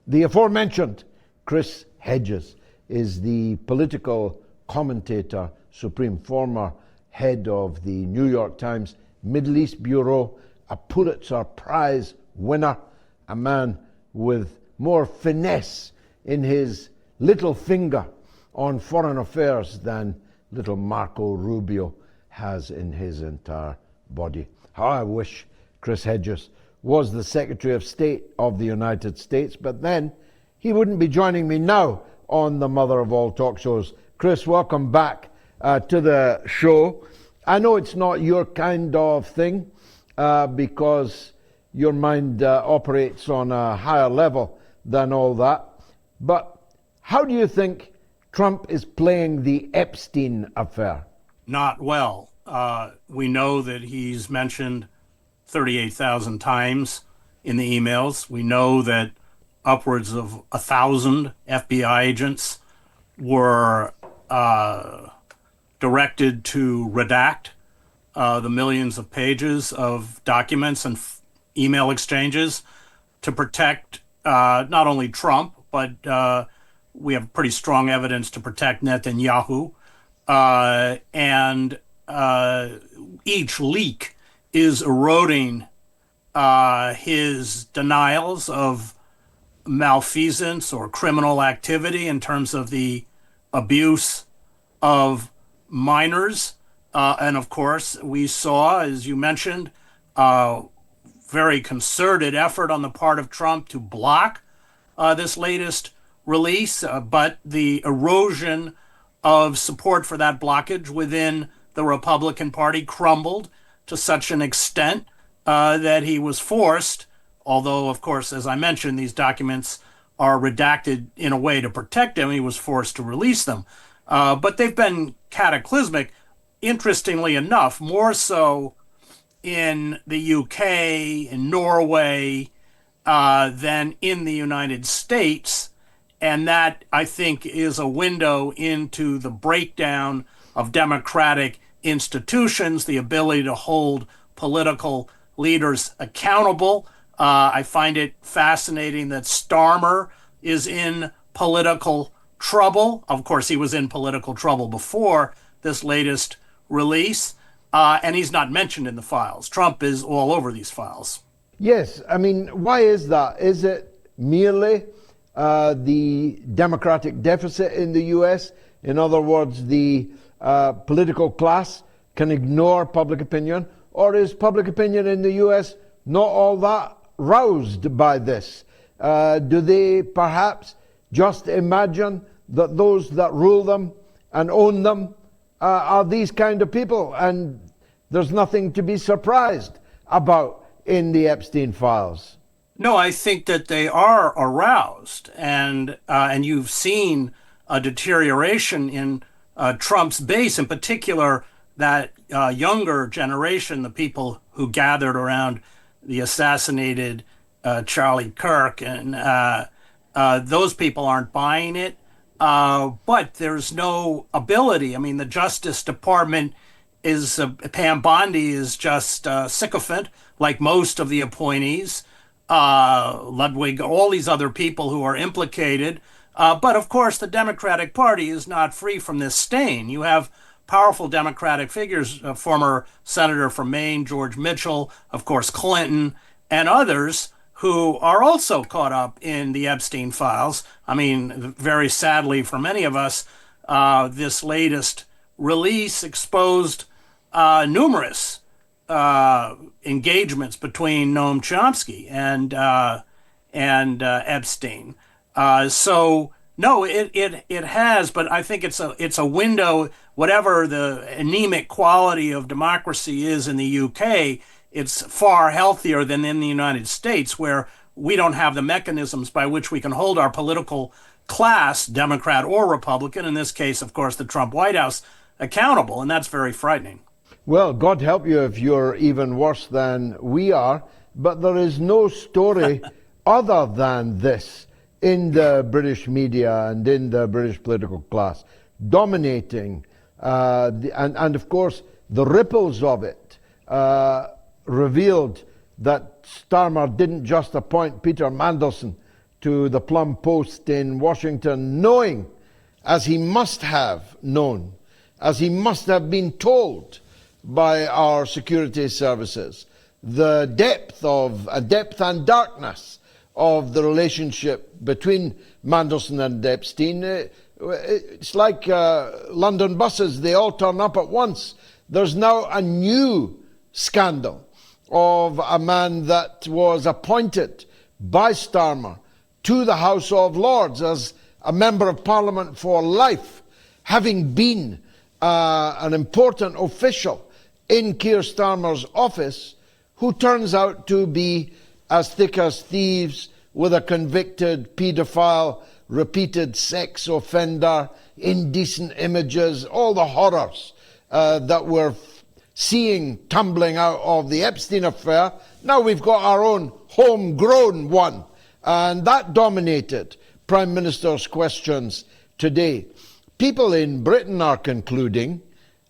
The aforementioned Chris Hedges is the political commentator supreme, former head of the New York Times Middle East Bureau, a Pulitzer Prize winner, a man with more finesse in his little finger on foreign affairs than little Marco Rubio has in his entire body. How I wish Chris Hedges was the Secretary of State of the United States, but then he wouldn't be joining me now on the mother of all talk shows. Chris, welcome back to the show. I know it's not your kind of thing because your mind operates on a higher level than all that, but how do you think Trump is playing the Epstein affair? Not well. We know that he's mentioned 38,000 times in the emails. We know that upwards of 1,000 FBI agents were directed to redact the millions of pages of documents and email exchanges to protect not only Trump, but we have pretty strong evidence to protect Netanyahu. And each leak is eroding his denials of malfeasance or criminal activity in terms of the abuse of minors. And of course, we saw, as you mentioned, very concerted effort on the part of Trump to block this latest release, but the erosion of support for that blockage within the Republican Party crumbled to such an extent that he was forced, although, of course, as I mentioned, these documents are redacted in a way to protect him, he was forced to release them. But they've been cataclysmic, interestingly enough, more so in the UK, in Norway, than in the United States. And that, I think, is a window into the breakdown of democratic institutions, the ability to hold political leaders accountable. I find it fascinating that Starmer is in political trouble. Of course, he was in political trouble before this latest release, and he's not mentioned in the files. Trump is all over these files. Yes, I mean, why is that? Is it merely the democratic deficit in the US? In other words, the political class can ignore public opinion, or is public opinion in the US not all that roused by this? Do they perhaps just imagine that those that rule them and own them are these kind of people, and there's nothing to be surprised about in the Epstein Files? No, I think that they are aroused, and you've seen a deterioration in Trump's base, in particular that younger generation, the people who gathered around the assassinated Charlie Kirk, and those people aren't buying it. But there's no ability. I mean, the Justice Department is, Pam Bondi is just sycophant, like most of the appointees. Ludwig, all these other people who are implicated. But of course, the Democratic Party is not free from this stain. You have powerful Democratic figures, former Senator from Maine, George Mitchell, of course, Clinton, and others who are also caught up in the Epstein Files. I mean, very sadly for many of us, this latest release exposed numerous engagements between Noam Chomsky and Epstein. So no, it has, but I think it's a window. Whatever the anemic quality of democracy is in the UK, it's far healthier than in the United States, where we don't have the mechanisms by which we can hold our political class, Democrat or Republican, in this case, of course, the Trump White House, accountable, and that's very frightening. Well, God help you if you're even worse than we are, but there is no story other than this in the British media and in the British political class, dominating, and of course, the ripples of it revealed that Starmer didn't just appoint Peter Mandelson to the Plum Post in Washington, knowing, as he must have known, as he must have been told by our security services, the depth and darkness of the relationship between Mandelson and Epstein. It's like London buses, they all turn up at once. There's now a new scandal of a man that was appointed by Starmer to the House of Lords as a member of Parliament for life, having been an important official in Keir Starmer's office, who turns out to be as thick as thieves, with a convicted paedophile, repeated sex offender, indecent images, all the horrors that we're seeing tumbling out of the Epstein affair. Now we've got our own homegrown one, and that dominated Prime Minister's questions today. People in Britain are concluding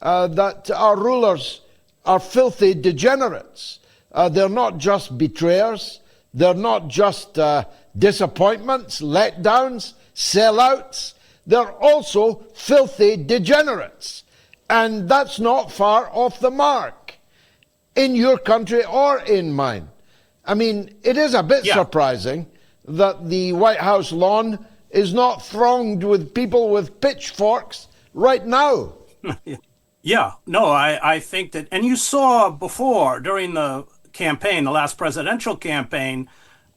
that our rulers are filthy degenerates. They're not just betrayers, they're not just disappointments, letdowns, sellouts, they're also filthy degenerates. And that's not far off the mark in your country or in mine. I mean, it is a bit surprising that the White House lawn is not thronged with people with pitchforks right now. Yeah, no, I think that, and you saw before during the campaign, the last presidential campaign,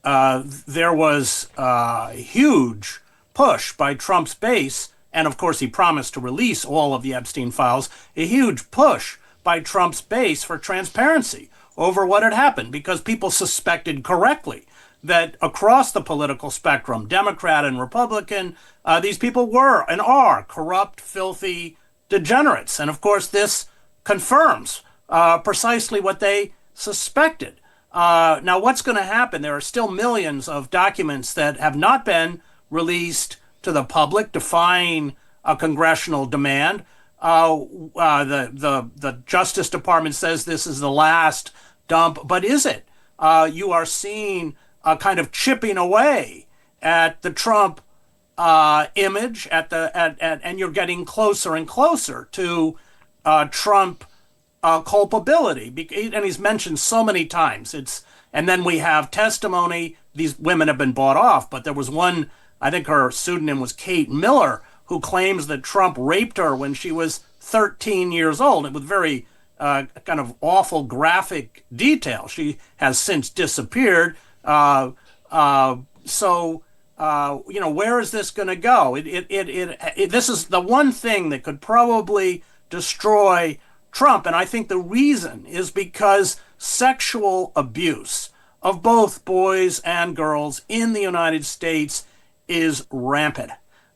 there was a huge push by Trump's base, and of course he promised to release all of the Epstein files, a huge push by Trump's base for transparency over what had happened, because people suspected correctly that across the political spectrum, Democrat and Republican, these people were and are corrupt, filthy degenerates. And of course, this confirms precisely what they suspected. Now, what's going to happen? There are still millions of documents that have not been released to the public, defying a congressional demand. The Justice Department says this is the last dump, but is it? You are seeing a kind of chipping away at the Trump image, and you're getting closer and closer to Trump culpability, and he's mentioned so many times. And then we have testimony. These women have been bought off, but there was one, I think her pseudonym was Kate Miller, who claims that Trump raped her when she was 13 years old, and with very kind of awful graphic detail. She has since disappeared. So where is this going to go? This is the one thing that could probably destroy Trump. And I think the reason is because sexual abuse of both boys and girls in the United States is rampant.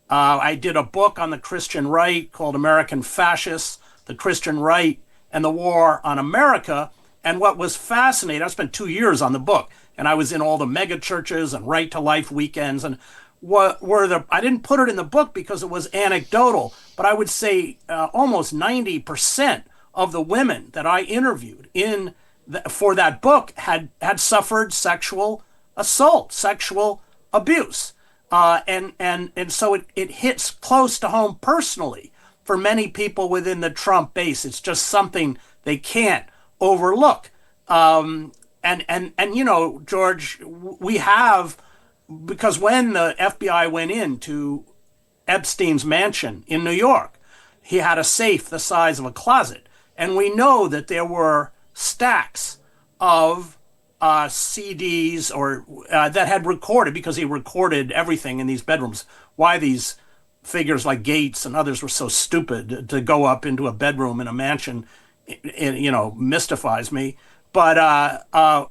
I did a book on the Christian right called American Fascists, the Christian Right and the War on America. And what was fascinating, I spent 2 years on the book, and I was in all the mega churches and Right to Life weekends. And I didn't put it in the book because it was anecdotal, but I would say almost 90% of the women that I interviewed for that book had suffered sexual assault, sexual abuse. And so it hits close to home personally for many people within the Trump base. It's just something they can't overlook. And George, we have, because when the FBI went into Epstein's mansion in New York, he had a safe the size of a closet. And we know that there were stacks of CDs that had recorded, because he recorded everything in these bedrooms. Why these figures like Gates and others were so stupid to go up into a bedroom in a mansion, mystifies me. But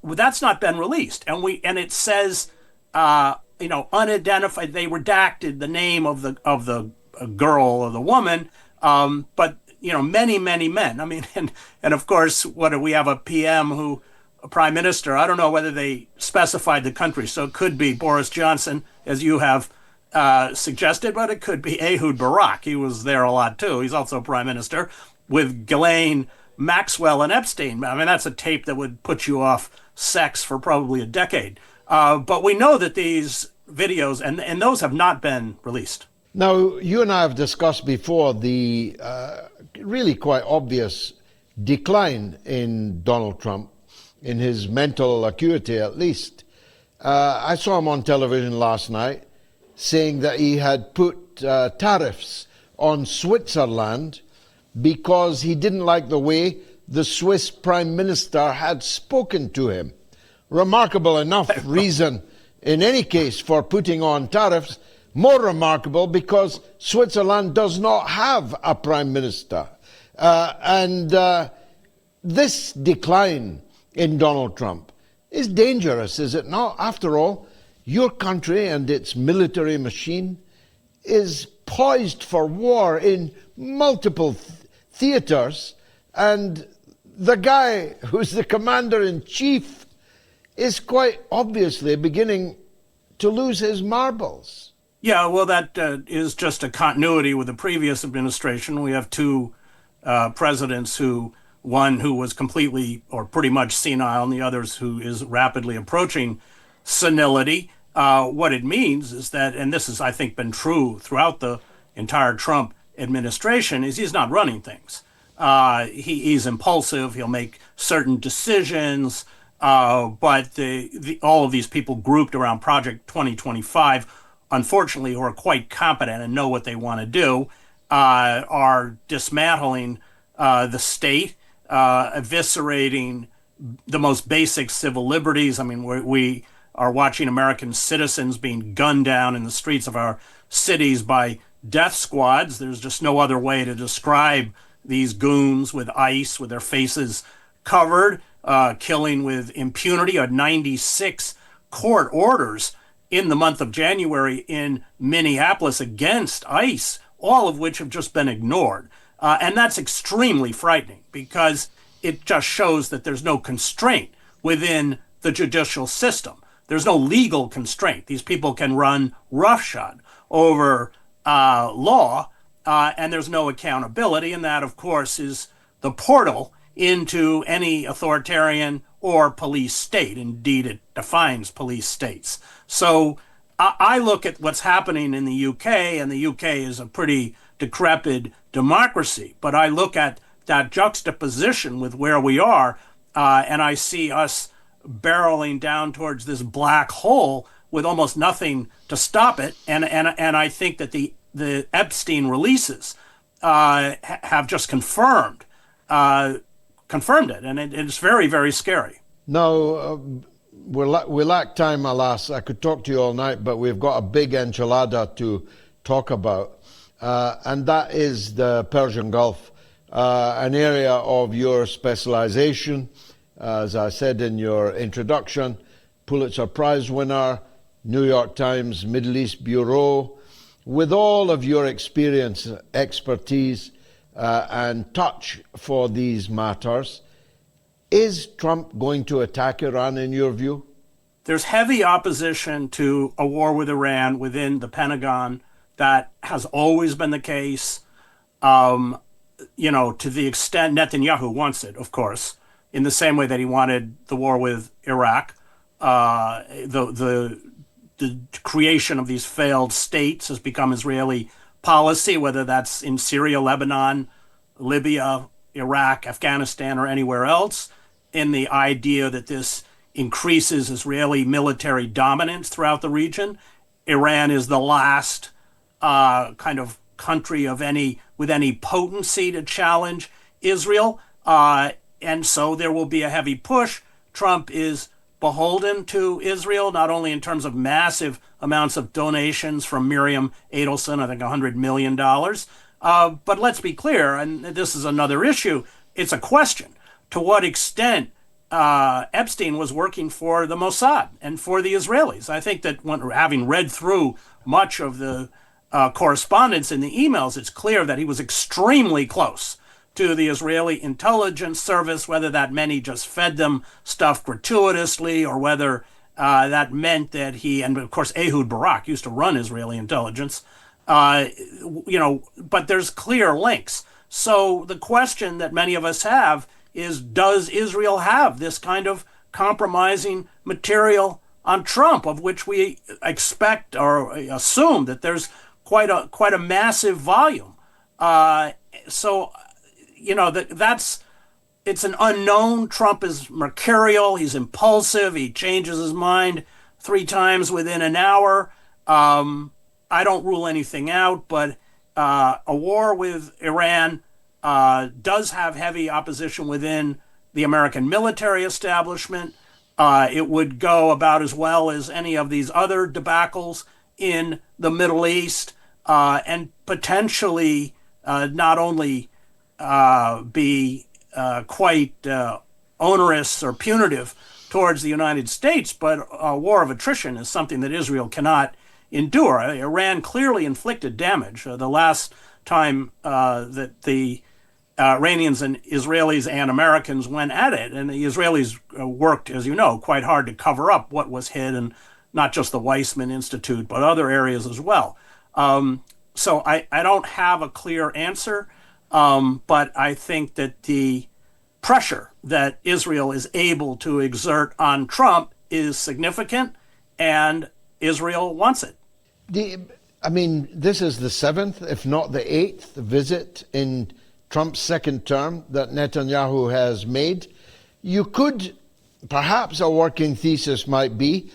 that's not been released, and it says unidentified. They redacted the name of the girl or the woman, but many men. I mean, and of course, we have a PM a prime minister. I don't know whether they specified the country, so it could be Boris Johnson, as you have suggested, but it could be Ehud Barak. He was there a lot too. He's also prime minister, with Ghislaine Maxwell and Epstein. I mean, that's a tape that would put you off sex for probably a decade. But we know that these videos, and those have not been released. Now, you and I have discussed before the really quite obvious decline in Donald Trump, in his mental acuity at least. I saw him on television last night saying that he had put tariffs on Switzerland because he didn't like the way the Swiss Prime Minister had spoken to him. Remarkable enough reason in any case for putting on tariffs. More remarkable because Switzerland does not have a Prime Minister. This decline in Donald Trump is dangerous, is it not? After all, your country and its military machine is poised for war in multiple theaters, and the guy who's the commander-in-chief is quite obviously beginning to lose his marbles. Yeah, well, that is just a continuity with the previous administration. We have two presidents one who was completely or pretty much senile, and the others who is rapidly approaching senility. What it means is that, and this has, I think, been true throughout the entire Trump administration, is he's not running things. He's impulsive. He'll make certain decisions, but all of these people grouped around Project 2025, unfortunately, who are quite competent and know what they want to do, are dismantling the state, eviscerating the most basic civil liberties. I mean, we are watching American citizens being gunned down in the streets of our cities by death squads. There's just no other way to describe these goons with ice, with their faces covered, killing with impunity. 96 court orders in the month of January in Minneapolis against ICE, all of which have just been ignored. And that's extremely frightening because it just shows that there's no constraint within the judicial system. There's no legal constraint. These people can run roughshod over law, and there's no accountability. And that, of course, is the portal into any authoritarian or police state. Indeed, it defines police states. So I look at what's happening in the UK, and the UK is a pretty decrepit democracy. But I look at that juxtaposition with where we are, and I see us barreling down towards this black hole with almost nothing to stop it. And I think that the Epstein releases have just confirmed it, and it's very, very scary. Now, we lack time, alas. I could talk to you all night, but we've got a big enchilada to talk about, and that is the Persian Gulf, an area of your specialization. As I said in your introduction, Pulitzer Prize winner, New York Times Middle East Bureau. With all of your experience, expertise, and touch for these matters, is Trump going to attack Iran in your view? There's heavy opposition to a war with Iran within the Pentagon. That has always been the case. To the extent Netanyahu wants it, of course, in the same way that he wanted the war with Iraq. The creation of these failed states has become Israeli policy, whether that's in Syria, Lebanon, Libya, Iraq, Afghanistan, or anywhere else, in the idea that this increases Israeli military dominance throughout the region. Iran is the last kind of country with any potency to challenge Israel. And so there will be a heavy push. Trump is beholden to Israel, not only in terms of massive amounts of donations from Miriam Adelson, I think $100 million. But let's be clear, and this is another issue, it's a question. To what extent Epstein was working for the Mossad and for the Israelis? I think that having read through much of the correspondence in the emails, it's clear that he was extremely close to the Israeli intelligence service, whether that meant he just fed them stuff gratuitously or whether that meant that and of course Ehud Barak used to run Israeli intelligence, but there's clear links. So the question that many of us have is, does Israel have this kind of compromising material on Trump, of which we expect or assume that there's quite a massive volume. So, that's it's an unknown. Trump is mercurial. He's impulsive. He changes his mind 3 times within an hour. I don't rule anything out, but a war with Iran does have heavy opposition within the American military establishment. It would go about as well as any of these other debacles in the Middle East, and potentially not only be quite onerous or punitive towards the United States, but a war of attrition is something that Israel cannot endure. Iran clearly inflicted damage. The last time that the Iranians and Israelis and Americans went at it, and the Israelis worked, as you know, quite hard to cover up what was hid, and not just the Weizmann Institute, but other areas as well. So I don't have a clear answer, but I think that the pressure that Israel is able to exert on Trump is significant, and Israel wants it. This is the 7th, if not the 8th visit in Trump's second term that Netanyahu has made. You could, perhaps a working thesis might be,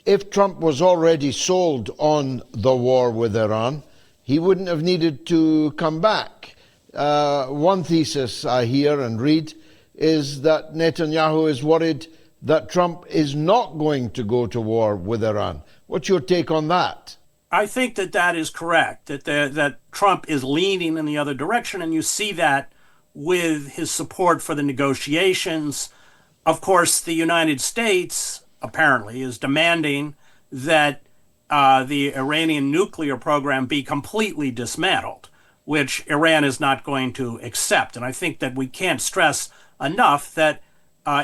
if Trump was already sold on the war with Iran, he wouldn't have needed to come back. One thesis I hear and read is that Netanyahu is worried that Trump is not going to go to war with Iran. What's your take on that? I think that is correct, that Trump is leaning in the other direction, and you see that with his support for the negotiations. Of course, the United States apparently is demanding that the Iranian nuclear program be completely dismantled, which Iran is not going to accept. And I think that we can't stress enough that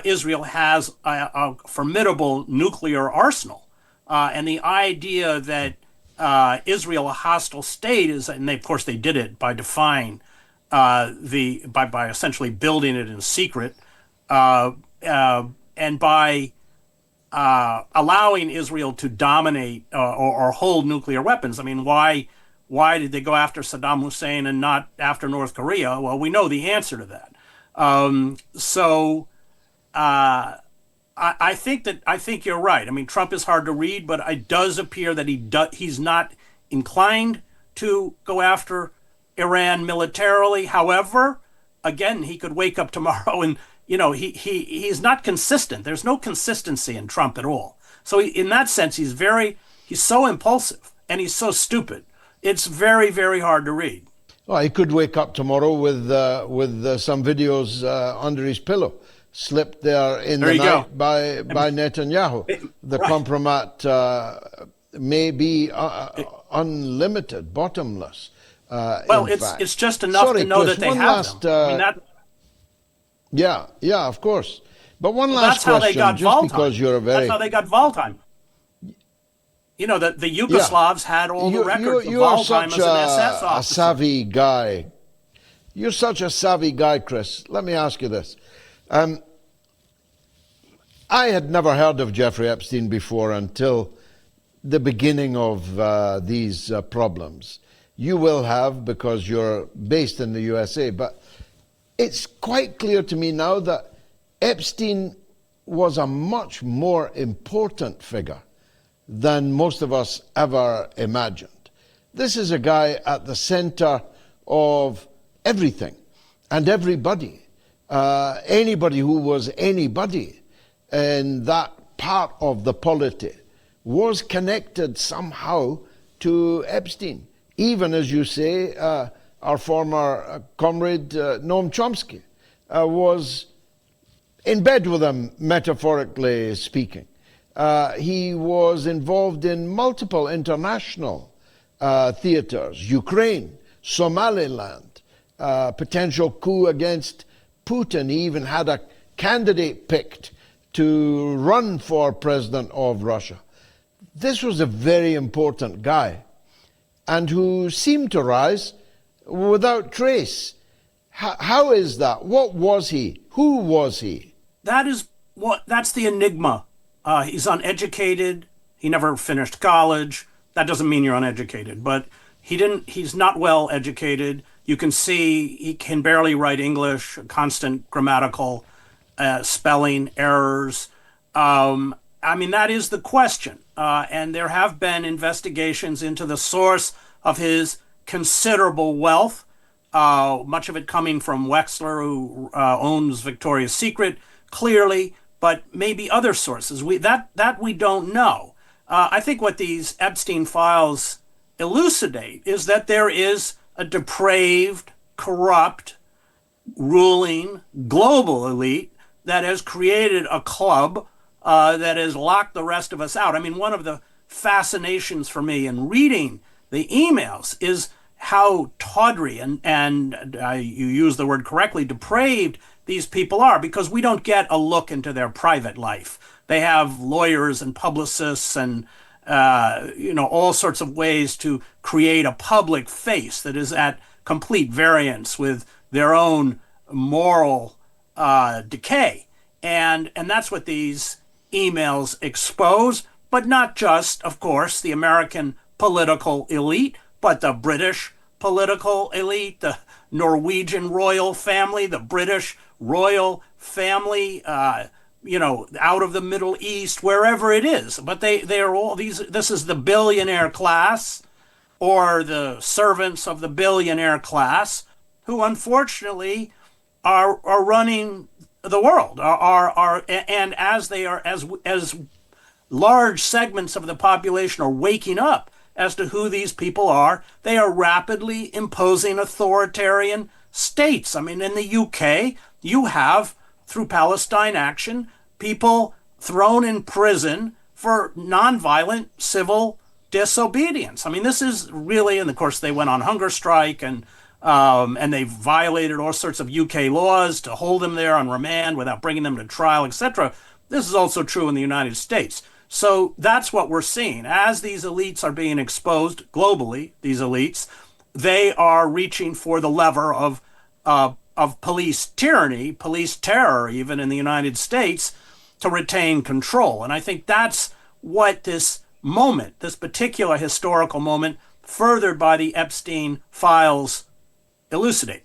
Israel has a formidable nuclear arsenal. And the idea that Israel, a hostile state, is, and of course they did it by defying by essentially building it in secret, and by allowing Israel to dominate or hold nuclear weapons. I mean, why did they go after Saddam Hussein and not after North Korea? Well, we know the answer to that. I think you're right. I mean, Trump is hard to read, but it does appear that he's not inclined to go after Iran militarily. However, again, he could wake up tomorrow and he's not consistent. There's no consistency in Trump at all. So in that sense, he's so impulsive and he's so stupid. It's very, very hard to read. Well, he could wake up tomorrow with some videos under his pillow, slipped there in the night by Netanyahu. The right. compromat may be unlimited, bottomless. Well, it's just enough to know Chris, that they have them. Yeah, of course. But one last question, That's how they got Waldheim. The Yugoslavs had all the records of Waldheim as an SS officer. A savvy guy. You're such a savvy guy, Chris. Let me ask you this. I had never heard of Jeffrey Epstein before until the beginning of these problems. You will have, because you're based in the USA, but it's quite clear to me now that Epstein was a much more important figure than most of us ever imagined. This is a guy at the center of everything and everybody. Anybody who was anybody in that part of the polity was connected somehow to Epstein. Even, as you say, our former comrade Noam Chomsky was in bed with him, metaphorically speaking. He was involved in multiple international theaters, Ukraine, Somaliland, potential coup against Putin. He even had a candidate picked to run for president of Russia. This was a very important guy, and who seemed to rise without trace. How is that? What was he? Who was he? That's the enigma He's uneducated. He never finished college. That doesn't mean you're uneducated, but he's not well educated. You can see he can barely write English, constant grammatical spelling errors. I mean, that is the question. And there have been investigations into the source of his considerable wealth, much of it coming from Wexler, who owns Victoria's Secret, clearly, but maybe other sources. That we don't know. I think what these Epstein files elucidate is that there is a depraved, corrupt, ruling global elite that has created a club that has locked the rest of us out. I mean, one of the fascinations for me in reading the emails is how tawdry and you use the word correctly, depraved these people are, because we don't get a look into their private life. They have lawyers and publicists and all sorts of ways to create a public face that is at complete variance with their own moral decay. And that's what these emails expose, but not just, of course, the American political elite, but the British political elite, the Norwegian royal family, the British royal family, out of the Middle East, wherever it is. But they are all these. This is the billionaire class, or the servants of the billionaire class, who unfortunately are running the world. And as they are, as large segments of the population are waking up as to who these people are, they are rapidly imposing authoritarian states. I mean, in the UK, you have, through Palestine Action, people thrown in prison for nonviolent civil disobedience. I mean, this is really, and of course they went on hunger strike, and they violated all sorts of UK laws to hold them there on remand without bringing them to trial, etc. This is also true in the United States. So that's what we're seeing. As these elites are being exposed globally, these elites, they are reaching for the lever of police tyranny, police terror, even in the United States, to retain control. And I think that's what this moment, this particular historical moment, furthered by the Epstein files, elucidate.